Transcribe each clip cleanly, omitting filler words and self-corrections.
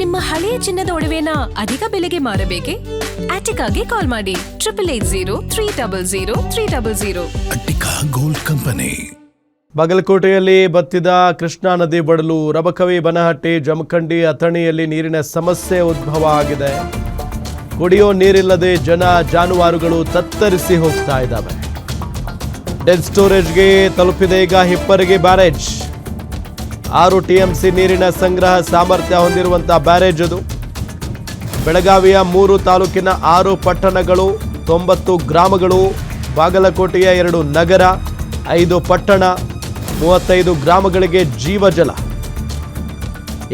ನಿಮ್ಮ ಹಳೆಯ ಚಿನ್ನದ ಒಡವೆನ ಅಧಿಕ ಬೆಲೆಗೆ ಮಾರಬೇಕೆ? ಆಟಿಕಾಗೆ ಕಾಲ್ ಮಾಡಿ 8880 ಅಟ್ಟಿಕಾ ಗೋಲ್ಡ್ ಕಂಪನಿ. ಬಾಗಲಕೋಟೆಯಲ್ಲಿ ಬತ್ತಿದ ಕೃಷ್ಣಾ ನದಿ ಬಡಲು, ರಬಕವಿ, ಬನಹಟ್ಟಿ, ಜಮಖಂಡಿ, ಅಥಣಿಯಲ್ಲಿ ನೀರಿನ ಸಮಸ್ಯೆ ಉದ್ಭವ ಆಗಿದೆ. ಕುಡಿಯೋ ನೀರಿಲ್ಲದೆ ಜನ ಜಾನುವಾರುಗಳು ತತ್ತರಿಸಿ ಹೋಗ್ತಾ ಇದ್ದಾವೆ. ಡೆಡ್ ಸ್ಟೋರೇಜ್ಗೆ ತಲುಪಿದೆ ಈಗ ಹಿಪ್ಪರಗಿ ಬ್ಯಾರೇಜ್. 6 TMC ನೀರಿನ ಸಂಗ್ರಹ ಸಾಮರ್ಥ್ಯ ಹೊಂದಿರುವಂತಹ ಬ್ಯಾರೇಜ್ ಅದು. ಬೆಳಗಾವಿಯ 3 ತಾಲೂಕಿನ 6 ಪಟ್ಟಣಗಳು, 90 ಗ್ರಾಮಗಳು, ಬಾಗಲಕೋಟೆಯ 2 ನಗರ, 5 ಪಟ್ಟಣ, 35 ಗ್ರಾಮಗಳಿಗೆ ಜೀವಜಲ.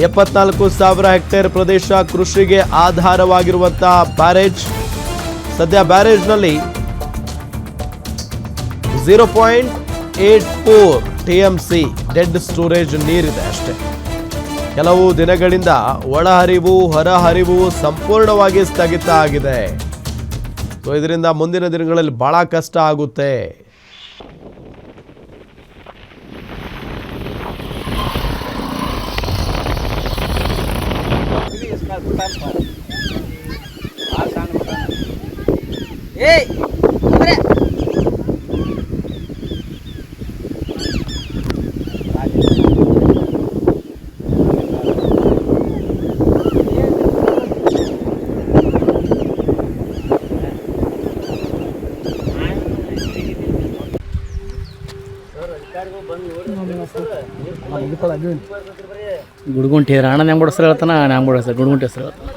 74,000 ಹೆಕ್ಟೇರ್ ಪ್ರದೇಶ ಕೃಷಿಗೆ ಆಧಾರವಾಗಿರುವಂತಹ ಬ್ಯಾರೇಜ್. ಸದ್ಯ ಬ್ಯಾರೇಜ್ನಲ್ಲಿ 0.84 TMC ಡೆಡ್ ಸ್ಟೋರೇಜ್ ನೀರಿದೆ ಅಷ್ಟೇ. ಕೆಲವು ದಿನಗಳಿಂದ ಒಳಹರಿವು ಹೊರಹರಿವು ಸಂಪೂರ್ಣವಾಗಿ ಸ್ಥಗಿತ ಆಗಿದೆ. ಸೊ ಇದರಿಂದ ಮುಂದಿನ ದಿನಗಳಲ್ಲಿ ಬಹಳ ಕಷ್ಟ ಆಗುತ್ತೆ. ಗುಡ್ಗುಂಟಿ ರಾಣ ಹೆಂಗ್ ಬಿಡಿಸ್ತಾರೆ ಹೇಳ್ತಾನ, ಹೆಂಗ್ ಬಿಡಿಸ್ತಾರೆ ಗುಡ್ಗುಂಟಿ ಹೆಸರು ಹೇಳ್ತಾನೆ.